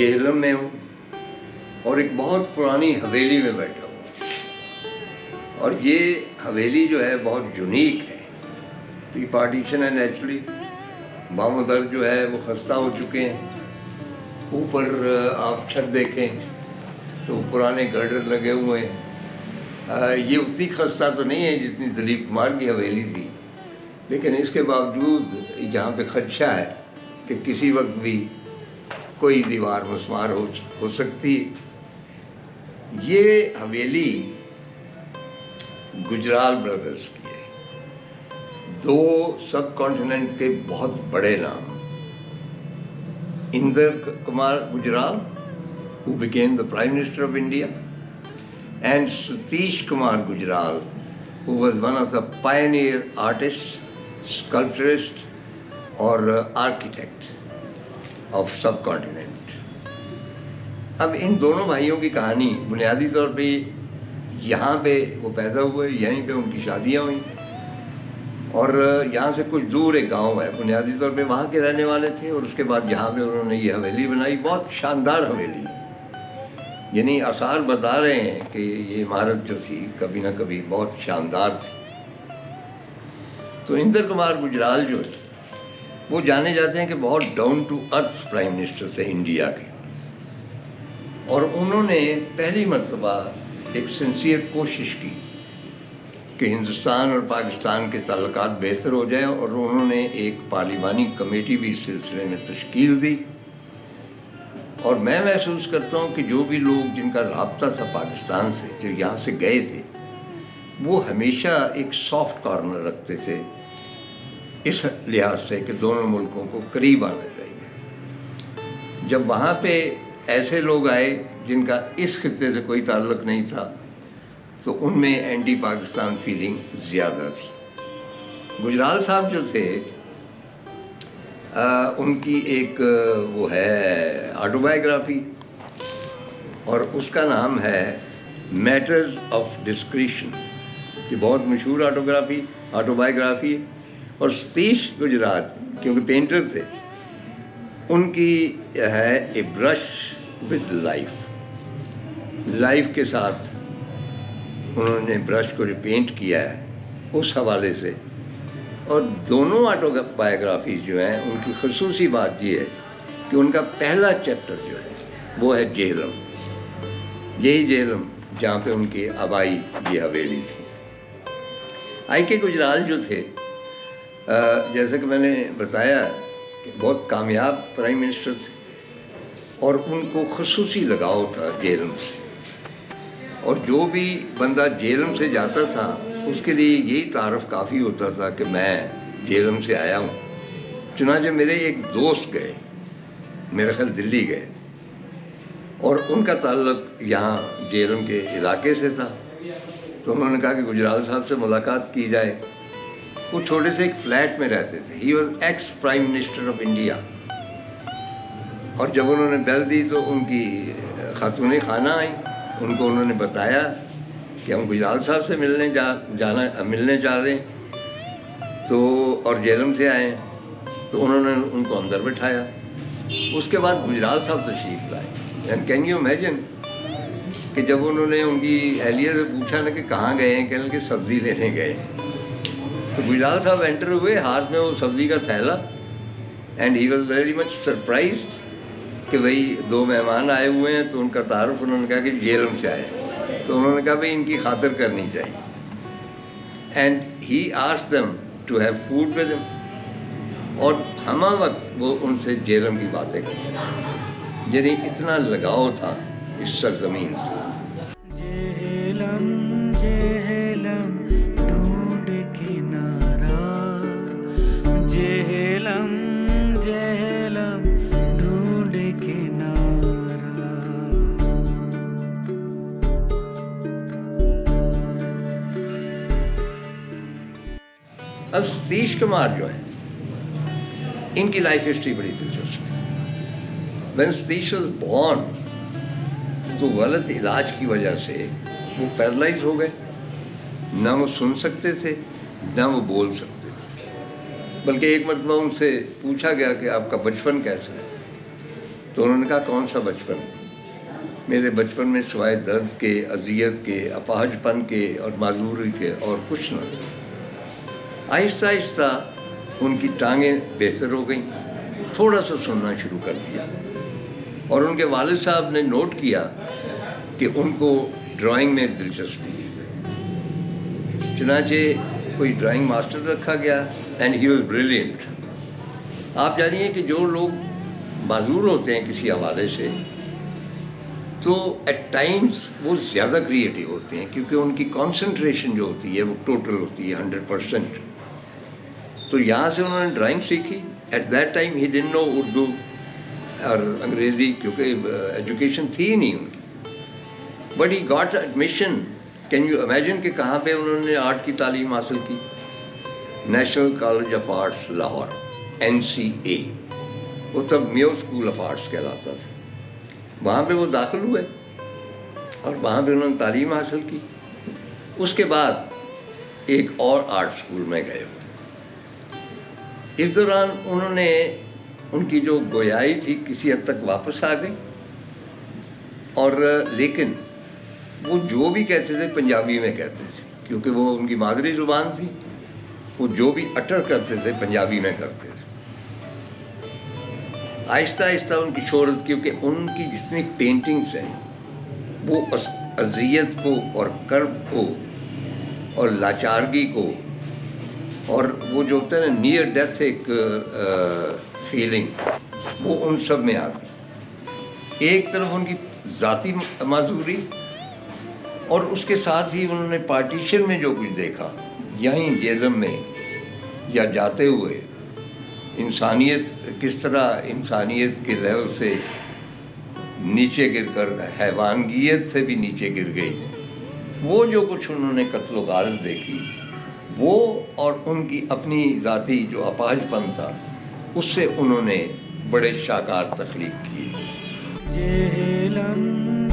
जेहलम में हूँ और एक बहुत पुरानी हवेली में बैठा हूँ। और ये हवेली जो है बहुत यूनिक है। प्री पार्टीशन है नेचुरली। बामोदर जो है वो खस्ता हो चुके हैं। ऊपर आप छत देखें तो पुराने गर्डर लगे हुए हैं। ये उतनी खस्ता तो नहीं है जितनी दिलीप कुमार की हवेली थी, लेकिन इसके बावजूद यहाँ पे खदशा है कि किसी वक्त भी कोई दीवार मस्मार हो सकती है। ये हवेली गुजराल ब्रदर्स की है। दो सब कॉन्टिनेंट के बहुत बड़े नाम, Inder Kumar Gujral who became the Prime Minister of India, and Satish Kumar Gujral, who was one of the pioneer artists, sculpturists or architect of subcontinent. अब इन दोनों भाइयों की कहानी बुनियादी तौर पे यहाँ पे वो पैदा हुए, यहीं पे उनकी शादियाँ हुई और यहाँ से कुछ दूर एक गांव है, बुनियादी तौर पे वहाँ के रहने वाले थे और उसके बाद यहाँ पे उन्होंने ये हवेली बनाई। बहुत शानदार हवेली, यानी आसार बता रहे हैं कि ये इमारत जो थी कभी ना कभी बहुत शानदार थी। तो इंदर कुमार गुजराल जो है वो जाने जाते हैं कि बहुत down to earth prime minister थे इंडिया के, और उन्होंने पहली मर्तबा एक सिंसियर कोशिश की कि हिंदुस्तान और पाकिस्तान के ताल्लुकात बेहतर हो जाए, और उन्होंने एक पार्लिमानी कमेटी भी इस सिलसिले में तश्कील दी। और मैं महसूस करता हूँ कि जो भी लोग जिनका राब्ता था पाकिस्तान से, जो यहाँ से गए थे, वो हमेशा एक सॉफ्ट कॉर्नर रखते थे इस लिहाज से कि दोनों मुल्कों को करीब आना चाहिए। जब वहाँ पे ऐसे लोग आए जिनका इस खित्ते से कोई ताल्लुक नहीं था, तो उनमें एंटी पाकिस्तान फीलिंग ज़्यादा थी। गुजराल साहब जो थे उनकी एक वो है ऑटोबायोग्राफी, और उसका नाम है मैटर्स ऑफ डिस्क्रिशन। ये बहुत मशहूर ऑटोबायोग्राफी। और सतीश गुजराल क्योंकि पेंटर थे, उनकी है ए ब्रश विद लाइफ के साथ उन्होंने ब्रश को रिपेंट किया है उस हवाले से। और दोनों ऑटोबायोग्राफीज जो हैं उनकी खसूसी बात ये है कि उनका पहला चैप्टर जो है वो है जेहलम, यही जेहलम जहाँ पे उनकी आबाई ये हवेली थी। आई.के. गुजराल जो थे, जैसे कि मैंने बताया कि बहुत कामयाब प्राइम मिनिस्टर थे और उनको खसूसी लगाव था जेहलम से, और जो भी बंदा जेहलम से जाता था उसके लिए यही तारफ़ काफ़ी होता था कि मैं जेहलम से आया हूँ। चुनांचे मेरे एक दोस्त गए, मेरे ख्याल दिल्ली गए, और उनका ताल्लुक यहाँ जेहलम के इलाके से था। तो उन्होंने कहा कि गुजराल साहब से मुलाकात की जाए। वो छोटे से एक फ्लैट में रहते थे। He was ex prime minister of India. और जब उन्होंने बेल दी तो उनकी खातून खाना आई, उनको उन्होंने बताया कि हम गुजराल साहब से मिलने जा रहे हैं, तो और जेहलम से आए हैं। तो उन्होंने उनको अंदर बिठाया। उसके बाद गुजराल साहब तशरीफ लाए। एंड कैन यू इमेजिन कि जब उन्होंने उनकी अहलिया से पूछा ना कि कहाँ गए हैं, कहने कि सब्ज़ी लेने गए। तो गुजराल साहब एंटर हुए, हाथ में वो सब्ज़ी का थैला, and he was very much surprised कि भाई दो मेहमान आए हुए हैं। तो उनका तारुफ उन्होंने कहा कि जेहलम से आए। तो उन्होंने कहा भाई इनकी खातिर करनी चाहिए। And he asked them to have food with him, और हमा वक्त वो उनसे जेहलम की बातें करते, यानी इतना लगाव था इस सरजमीन से। जेहलम जेहलम ढूंढ किनारा, जेहलम जेहलम ढूंढ किनारा। अब सतीश कुमार जो है, इनकी लाइफ हिस्ट्री बड़ी दिलचस्प है। व्हेन सतीश वाज बॉर्न, तो गलत इलाज की वजह से वो पैरालाइज हो गए। ना वो सुन सकते थे, ना वो बोल सकते थे। बल्कि एक मरतबा उनसे पूछा गया कि आपका बचपन कैसा है, تو انہوں نے کہا کون سا بچپن؟ میرے بچپن میں سوائے درد کے، اذیت کے، اپاہج پن کے اور معذوری کے اور کچھ نہ تھا۔ آہستہ آہستہ ان کی ٹانگیں بہتر ہو گئیں، تھوڑا سا سننا شروع کر دیا، اور ان کے والد صاحب نے نوٹ کیا کہ ان کو ڈرائنگ میں دلچسپی ہے، چنانچہ کوئی ڈرائنگ ماسٹر رکھا گیا اینڈ ہی واز بریلینٹ۔ آپ جانیے کہ جو لوگ معذور ہوتے ہیں کسی حوالے سے تو ایٹ ٹائمز وہ زیادہ کریٹیو ہوتے ہیں، کیونکہ ان کی کانسنٹریشن جو ہوتی ہے وہ ٹوٹل ہوتی ہے 100%۔ تو یہاں سے انہوں نے ڈرائنگ سیکھی۔ At that time he didn't know Urdu اور انگریزی، کیونکہ ایجوکیشن تھی ہی نہیں ان کی، but he got admission. Can you imagine کہ کہاں پہ انہوں نے آرٹ کی تعلیم حاصل کی؟ National college of arts Lahore, NCA، وہ تب میو اسکول آف آرٹس کہلاتا تھا۔ وہاں پہ وہ داخل ہوئے اور وہاں پہ انہوں نے تعلیم حاصل کی۔ اس کے بعد ایک اور آرٹ اسکول میں گئے۔ اس دوران انہوں نے ان کی جو گویائی تھی کسی حد تک واپس آ گئی، اور لیکن وہ جو بھی کہتے تھے پنجابی میں کہتے تھے، کیونکہ وہ ان کی مادری زبان تھی۔ وہ جو بھی اٹر کرتے تھے پنجابی میں کرتے تھے۔ آہستہ آہستہ ان کی شہرت، کیونکہ ان کی جتنی پینٹنگز ہیں وہ اذیت کو اور کرب کو اور لاچارگی کو، اور وہ جو ہوتا ہے نا نیئر ڈیتھ ایک فیلنگ، وہ ان سب میں آتی۔ ایک طرف ان کی ذاتی معذوری، اور اس کے ساتھ ہی انہوں نے پارٹیشن میں جو کچھ دیکھا یہیں جیزم میں یا جاتے ہوئے، انسانیت کس طرح انسانیت کے لیول سے نیچے گر کر حیوانیت سے بھی نیچے گر گئی، وہ جو کچھ انہوں نے قتل و غارت دیکھی، وہ اور ان کی اپنی ذاتی جو اپاہج پن تھا، اس سے انہوں نے بڑے شاہکار تخلیق کیے۔ جہلم